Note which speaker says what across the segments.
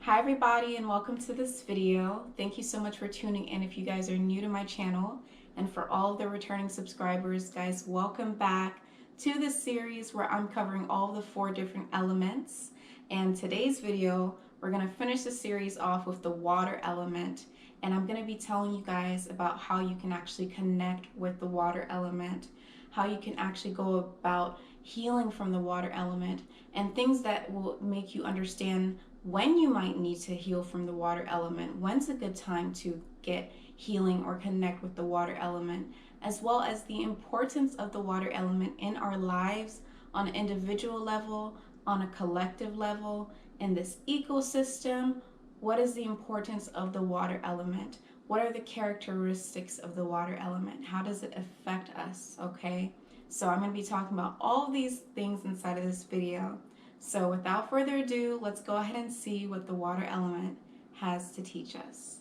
Speaker 1: Hi everybody and welcome to this video. Thank you so much for tuning in if you guys are new to my channel, and for all of the returning subscribers, guys, welcome back to this series where I'm covering all of the 4 different elements. And today's video, we're going to finish the series off with the water element, and I'm going to be telling you guys about how you can actually connect with the water element, how you can actually go about healing from the water element, and things that will make you understand when you might need to heal from the water element, when's a good time to get healing or connect with the water element, as well as the importance of the water element in our lives on an individual level, on a collective level, in this ecosystem. What is the importance of the water element? What are the characteristics of the water element? How does it affect us? Okay, so I'm going to be talking about all of these things inside of this video. So without further ado, let's go ahead and see what the water element has to teach us.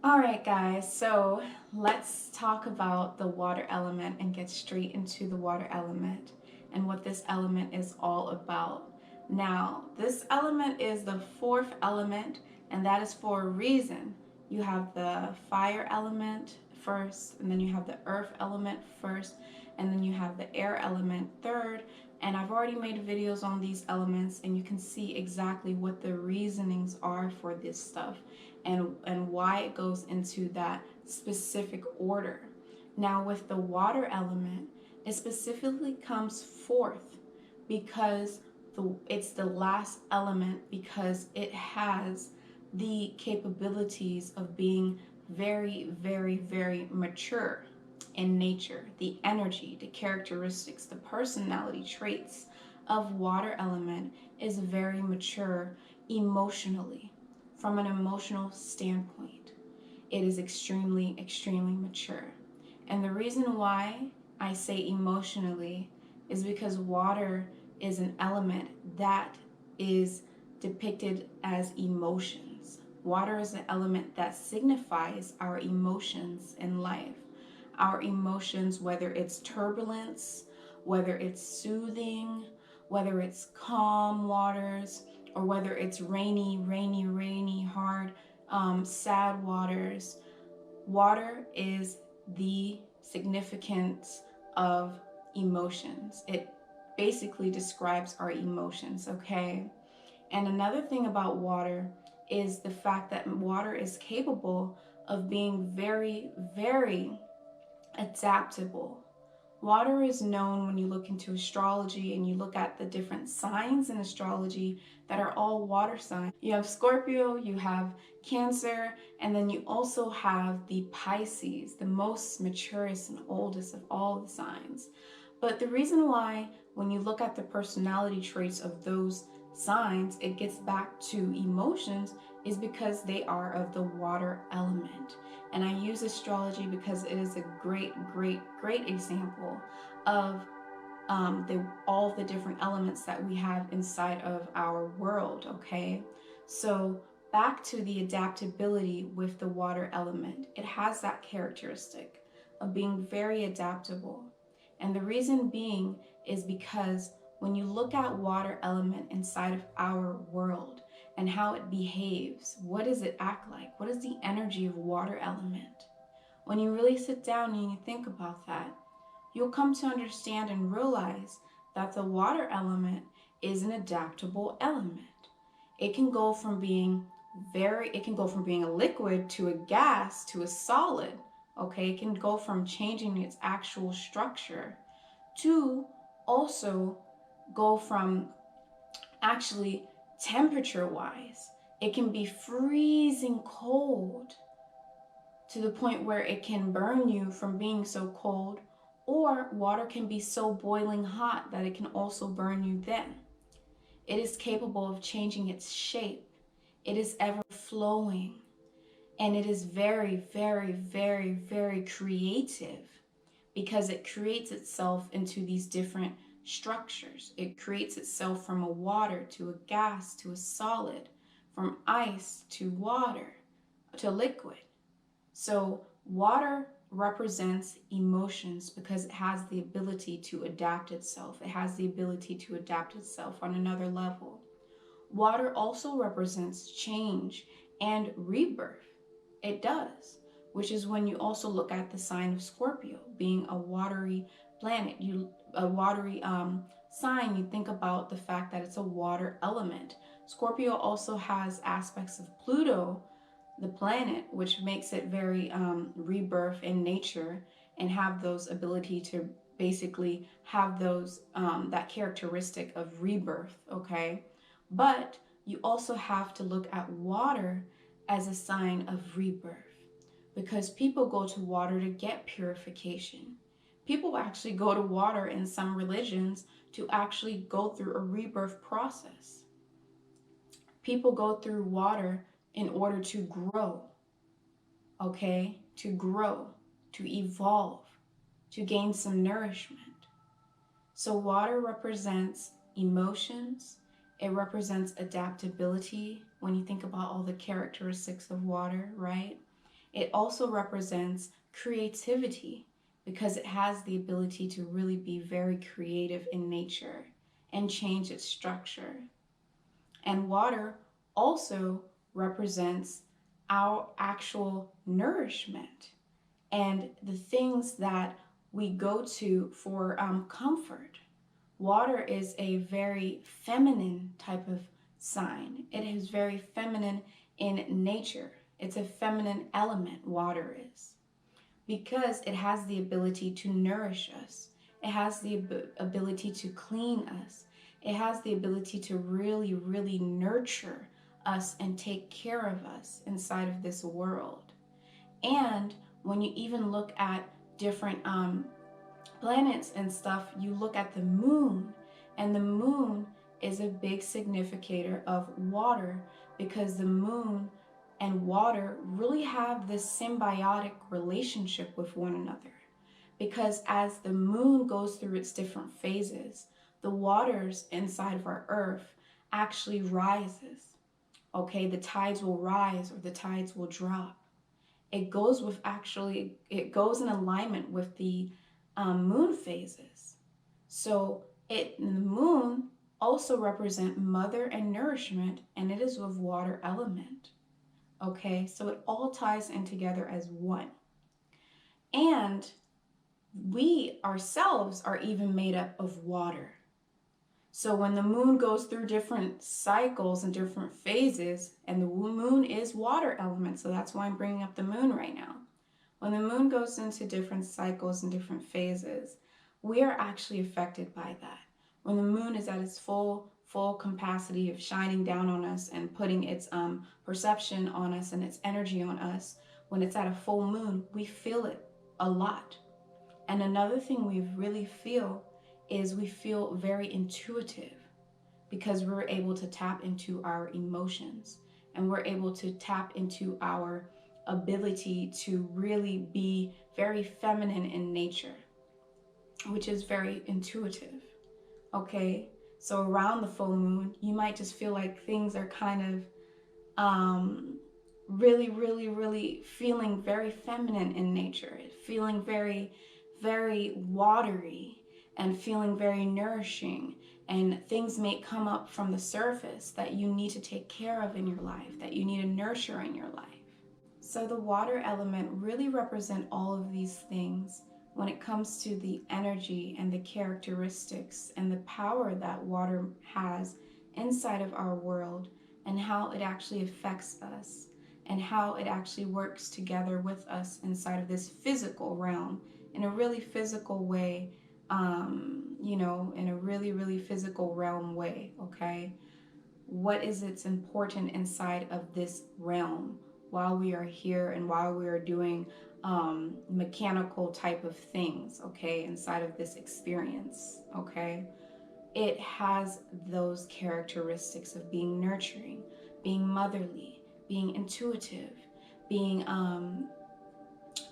Speaker 1: Alright guys, so let's talk about the water element and get straight into the water element and what this element is all about. Now, this element is the 4th element, and that is for a reason. You have the fire element first, and then you have the earth element first, and then you have the air element third. And I've already made videos on these elements, and you can see exactly what the reasonings are for this stuff and why it goes into that specific order. Now with the water element, it specifically comes 4th because it's the last element, because it has the capabilities of being very, very, very mature in nature. The energy, the characteristics, the personality traits of water element is very mature emotionally. From an emotional standpoint, it is extremely, extremely mature. And the reason why I say emotionally is because water is an element that is depicted as emotions. Water is an element that signifies our emotions in life. Our emotions, whether it's turbulence, whether it's soothing, whether it's calm waters, or whether it's rainy, hard, sad waters. Water is the significance of emotions. It basically describes our emotions, okay? And another thing about water is the fact that water is capable of being very, very adaptable. Water is known, when you look into astrology and you look at the different signs in astrology that are all water signs. You have Scorpio, you have Cancer, and then you also have the Pisces, the most maturest and oldest of all the signs. But the reason why, when you look at the personality traits of those signs, it gets back to emotions, is because they are of the water element. And I use astrology because it is a great, great, great example of all the different elements that we have inside of our world, okay? So back to the adaptability with the water element. It has that characteristic of being very adaptable. And the reason being is because when you look at water element inside of our world and how it behaves, what does it act like? What is the energy of water element? When you really sit down and you think about that, you'll come to understand and realize that the water element is an adaptable element. It can go from being a liquid to a gas to a solid, okay? It can go from changing its actual structure to also go from actually temperature-wise. It can be freezing cold to the point where it can burn you from being so cold, or water can be so boiling hot that it can also burn you then. It is capable of changing its shape. It is ever flowing. And it is very, very, very, very creative because it creates itself into these different structures. It creates itself from a water to a gas to a solid, from ice to water to liquid. So water represents emotions because it has the ability to adapt itself. It has the ability to adapt itself on another level. Water also represents change and rebirth. It does, which is when you also look at the sign of Scorpio, being a watery planet, a watery sign. You think about the fact that it's a water element. Scorpio also has aspects of Pluto, the planet, which makes it very rebirth in nature and have those ability to basically have those that characteristic of rebirth. Okay, but you also have to look at water as a sign of rebirth because people go to water to get purification. People actually go to water in some religions to actually go through a rebirth process. People go through water in order to grow, okay? To grow, to evolve, to gain some nourishment. So water represents emotions. It represents adaptability when you think about all the characteristics of water, right? It also represents creativity because it has the ability to really be very creative in nature and change its structure. And water also represents our actual nourishment and the things that we go to for comfort. Water is a very feminine type of sign. It is very feminine in nature. It's a feminine element, water is, because it has the ability to nourish us. It has the ability to clean us. It has the ability to really, really nurture us and take care of us inside of this world. And when you even look at different planets and stuff, you look at the moon, and the moon is a big significator of water because the moon and water really have this symbiotic relationship with one another. Because as the moon goes through its different phases, the waters inside of our earth actually rises. Okay, the tides will rise or the tides will drop. It goes in alignment with the moon phases. So the moon also represent mother and nourishment, and it is with water element. Okay, so it all ties in together as one. And we ourselves are even made up of water. So when the moon goes through different cycles and different phases, and the moon is water element, so that's why I'm bringing up the moon right now. When the moon goes into different cycles and different phases, we are actually affected by that. When the moon is at its full capacity of shining down on us and putting its perception on us and its energy on us, when it's at a full moon, we feel it a lot. And another thing we really feel is we feel very intuitive because we're able to tap into our emotions and we're able to tap into our ability to really be very feminine in nature, which is very intuitive. Okay, so around the full moon, you might just feel like things are kind of really, really, really feeling very feminine in nature, feeling very, very watery and feeling very nourishing. And things may come up from the surface that you need to take care of in your life, that you need to nurture in your life. So the water element really represents all of these things when it comes to the energy and the characteristics and the power that water has inside of our world and how it actually affects us and how it actually works together with us inside of this physical realm in a really physical way, in a really, really physical realm way, okay? What is it's important inside of this realm while we are here and while we are doing mechanical type of things, okay, inside of this experience, okay? It has those characteristics of being nurturing, being motherly, being intuitive, being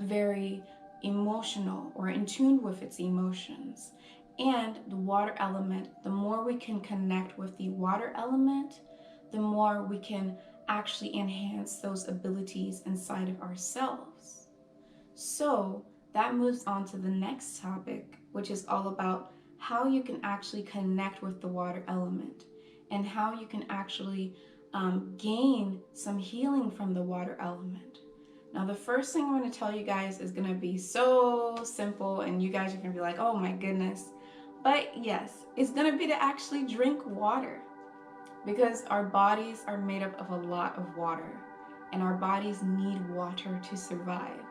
Speaker 1: very emotional or in tune with its emotions. And the water element, the more we can connect with the water element, the more we can actually enhance those abilities inside of ourselves. So that moves on to the next topic, which is all about how you can actually connect with the water element and how you can actually gain some healing from the water element. Now, the first thing I'm going to tell you guys is going to be so simple, and you guys are going to be like, oh my goodness. But yes, it's going to be to actually drink water, because our bodies are made up of a lot of water, and our bodies need water to survive.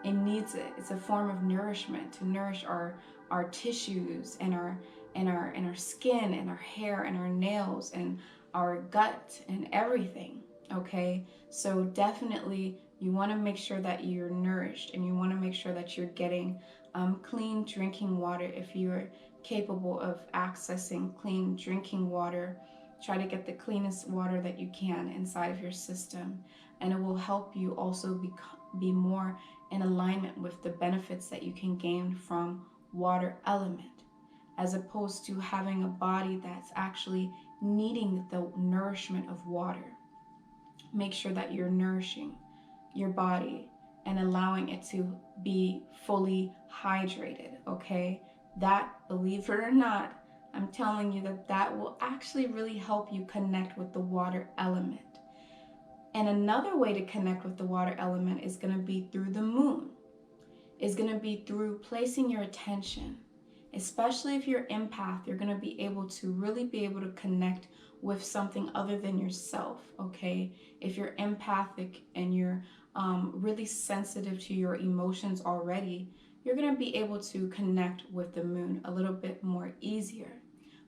Speaker 1: It needs it. It's a form of nourishment to nourish our tissues and our skin and our hair and our nails and our gut and everything. Okay, so definitely you want to make sure that you're nourished, and you want to make sure that you're getting clean drinking water. If you're capable of accessing clean drinking water, try to get the cleanest water that you can inside of your system, and it will help you also be more in alignment with the benefits that you can gain from water element, as opposed to having a body that's actually needing the nourishment of water. Make sure that you're nourishing your body and allowing it to be fully hydrated, okay? That, believe it or not, I'm telling you that will actually really help you connect with the water element. And another way to connect with the water element is going to be through the moon. It's going to be through placing your attention. Especially if you're empath, you're going to be able to really be able to connect with something other than yourself, okay? If you're empathic and you're really sensitive to your emotions already, you're going to be able to connect with the moon a little bit more easier.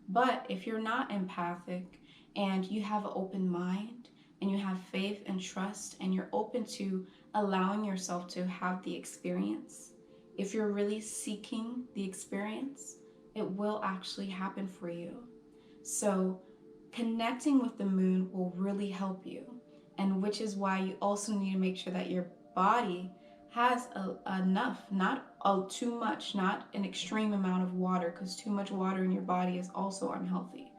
Speaker 1: But if you're not empathic and you have an open mind and you have faith and trust and you're open to allowing yourself to have the experience, if you're really seeking the experience, it will actually happen for you. So connecting with the moon will really help you, and which is why you also need to make sure that your body has enough, not too much, not an extreme amount of water, because too much water in your body is also unhealthy.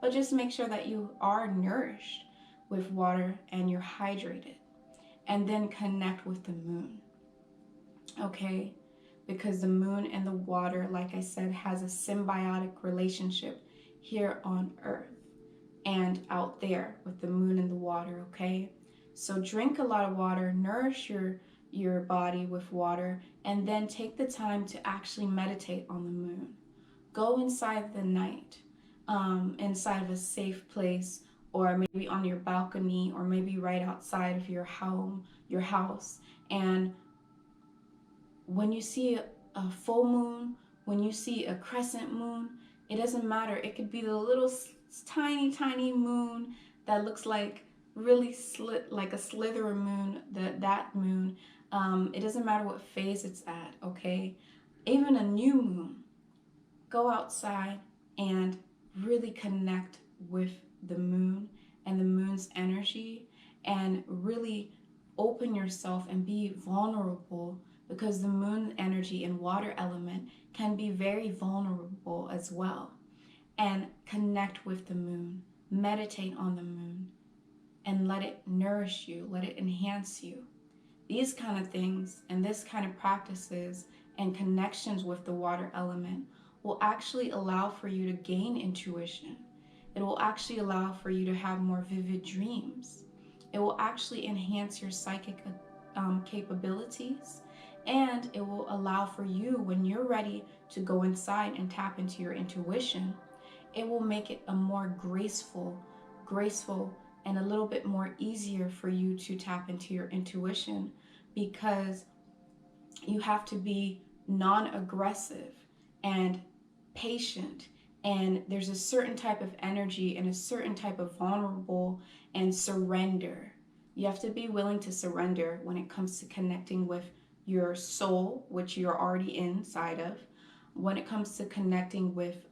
Speaker 1: But just make sure that you are nourished with water and you're hydrated, and then connect with the moon, okay? Because the moon and the water, like I said, has a symbiotic relationship here on Earth and out there with the moon and the water, okay? So drink a lot of water, nourish your body with water, and then take the time to actually meditate on the moon. Go inside the night, inside of a safe place, or maybe on your balcony, or maybe right outside of your home, your house, and when you see a full moon, when you see a crescent moon, it doesn't matter. It could be the little tiny moon that looks like really like a slither moon, that moon. It doesn't matter what phase it's at, okay? Even a new moon. Go outside and really connect with the moon and the moon's energy, and really open yourself and be vulnerable, because the moon energy and water element can be very vulnerable as well. And connect with the moon, meditate on the moon, and let it nourish you, let it enhance you. These kind of things and this kind of practices and connections with the water element will actually allow for you to gain intuition. It will actually allow for you to have more vivid dreams. It will actually enhance your psychic capabilities, and it will allow for you, when you're ready to go inside and tap into your intuition, it will make it a more graceful, and a little bit more easier for you to tap into your intuition, because you have to be non-aggressive and patient, and there's a certain type of energy and a certain type of vulnerable and surrender. You have to be willing to surrender when it comes to connecting with your soul, which you're already inside of, when it comes to connecting with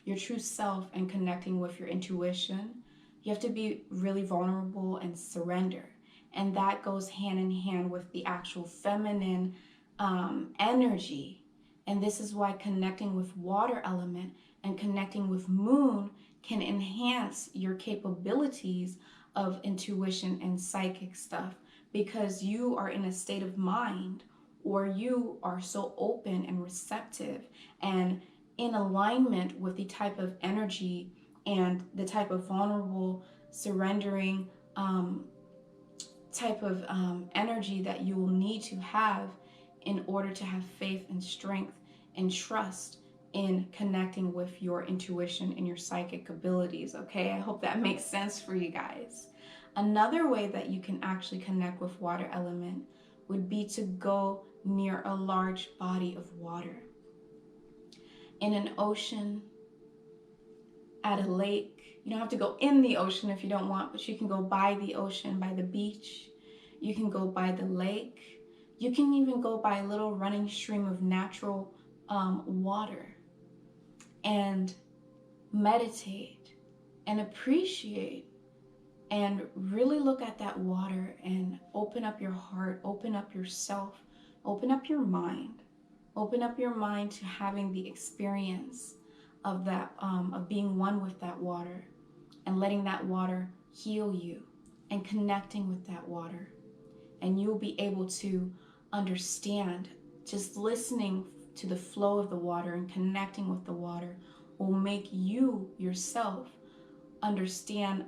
Speaker 1: your true self and connecting with your intuition. You have to be really vulnerable and surrender. And that goes hand in hand with the actual feminine energy. And this is why connecting with water element and connecting with moon can enhance your capabilities of intuition and psychic stuff, because you are in a state of mind, or you are so open and receptive and in alignment with the type of energy and the type of vulnerable, surrendering type of energy that you will need to have in order to have faith and strength and trust in connecting with your intuition and your psychic abilities. Okay, I hope that makes sense for you guys. Another way that you can actually connect with water element would be to go near a large body of water, in an ocean, at a lake. You don't have to go in the ocean if you don't want, but you can go by the ocean, by the beach. You can go by the lake. You can even go by a little running stream of natural water and meditate and appreciate and really look at that water and open up your heart, open up yourself, open up your mind. Open up your mind to having the experience of that, of being one with that water, and letting that water heal you, and connecting with that water. And you'll be able to understand, just listening to the flow of the water and connecting with the water will make you yourself understand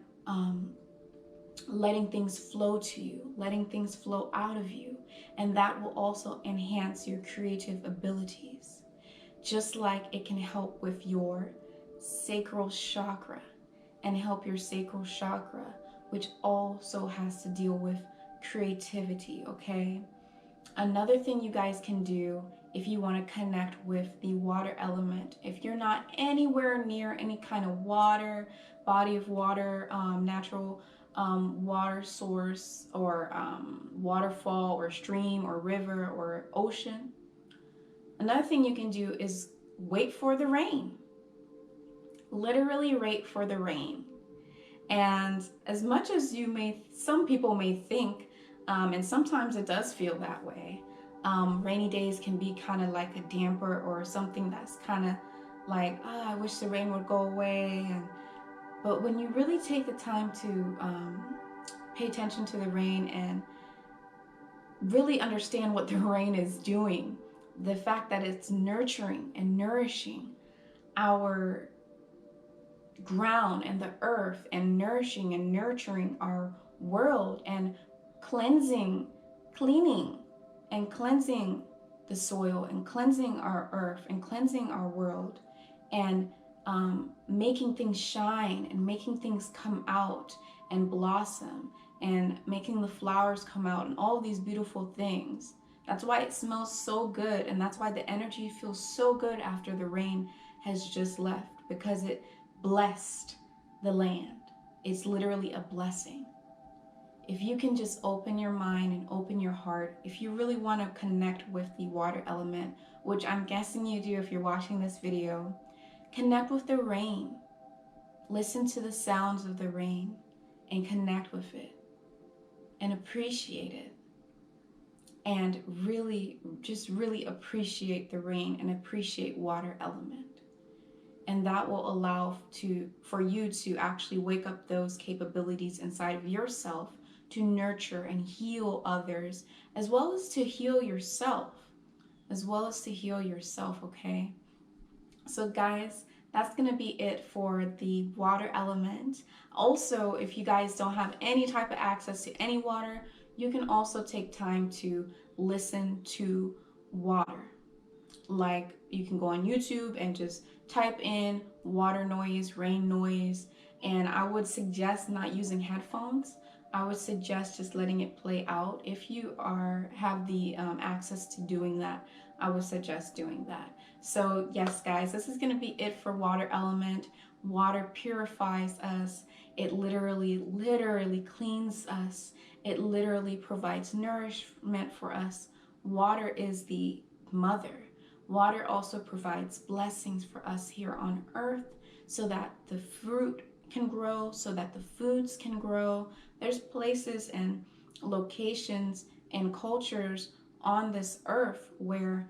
Speaker 1: letting things flow to you, letting things flow out of you. And that will also enhance your creative abilities. Just like it can help with your sacral chakra and help your sacral chakra, which also has to deal with creativity, okay? Another thing you guys can do if you want to connect with the water element, if you're not anywhere near any kind of water, body of water, natural water source, or waterfall or stream or river or ocean, another thing you can do is wait for the rain. Literally wait for the rain. And as much as some people may think, and sometimes it does feel that way, rainy days can be kind of like a damper or something that's kind of like, I wish the rain would go away. But when you really take the time to pay attention to the rain and really understand what the rain is doing, the fact that it's nurturing and nourishing our ground and the earth, and nourishing and nurturing our world, and cleaning and cleansing the soil, and cleansing our earth, and cleansing our world, and making things shine, and making things come out and blossom, and making the flowers come out, and all these beautiful things. That's why it smells so good, and that's why the energy feels so good after the rain has just left, because it blessed the land. It's literally a blessing. If you can just open your mind and open your heart, if you really want to connect with the water element, which I'm guessing you do if you're watching this video, connect with the rain. Listen to the sounds of the rain and connect with it and appreciate it. And really appreciate the rain and appreciate water element. And that will allow for you to actually wake up those capabilities inside of yourself to nurture and heal others, as well as to heal yourself, okay? So guys, that's gonna be it for the water element. Also, if you guys don't have any type of access to any water, you can also take time to listen to water. Like, you can go on YouTube and just type in water noise, rain noise, and I would suggest not using headphones. I would suggest just letting it play out. If you have the access to doing that, I would suggest doing that. So yes, guys, this is going to be it for water element. Water purifies us. It literally cleans us. It literally provides nourishment for us. Water is the mother. Water also provides blessings for us here on earth, so that the fruit can grow, so that the foods can grow. There's places and locations and cultures on this earth where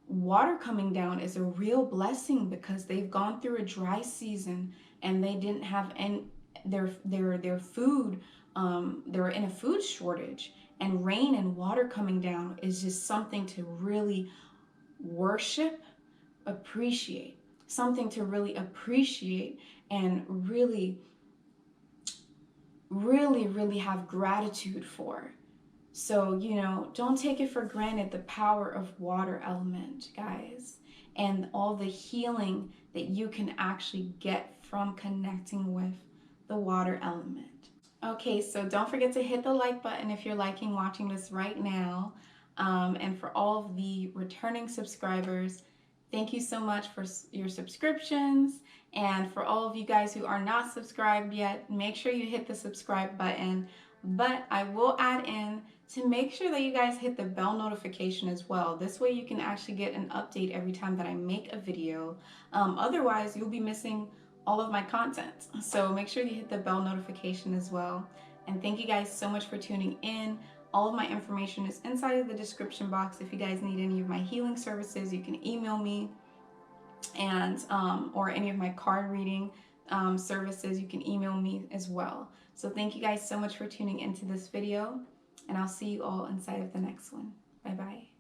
Speaker 1: water coming down is a real blessing because they've gone through a dry season and they didn't have any their food. They're in a food shortage, and rain and water coming down is just something to really worship, appreciate, something to really appreciate and really have gratitude for. So, don't take it for granted the power of water element, guys, and all the healing that you can actually get from connecting with the water element. Okay, so don't forget to hit the like button if you're liking watching this right now. And for all of the returning subscribers, thank you so much for your subscriptions. And for all of you guys who are not subscribed yet, make sure you hit the subscribe button. But I will add in to make sure that you guys hit the bell notification as well. This way you can actually get an update every time that I make a video. Otherwise, you'll be missing all of my content. So make sure you hit the bell notification as well. And thank you guys so much for tuning in. All of my information is inside of the description box. If you guys need any of my healing services, you can email me, and or any of my card reading services, you can email me as well. So thank you guys so much for tuning into this video, and I'll see you all inside of the next one. Bye bye.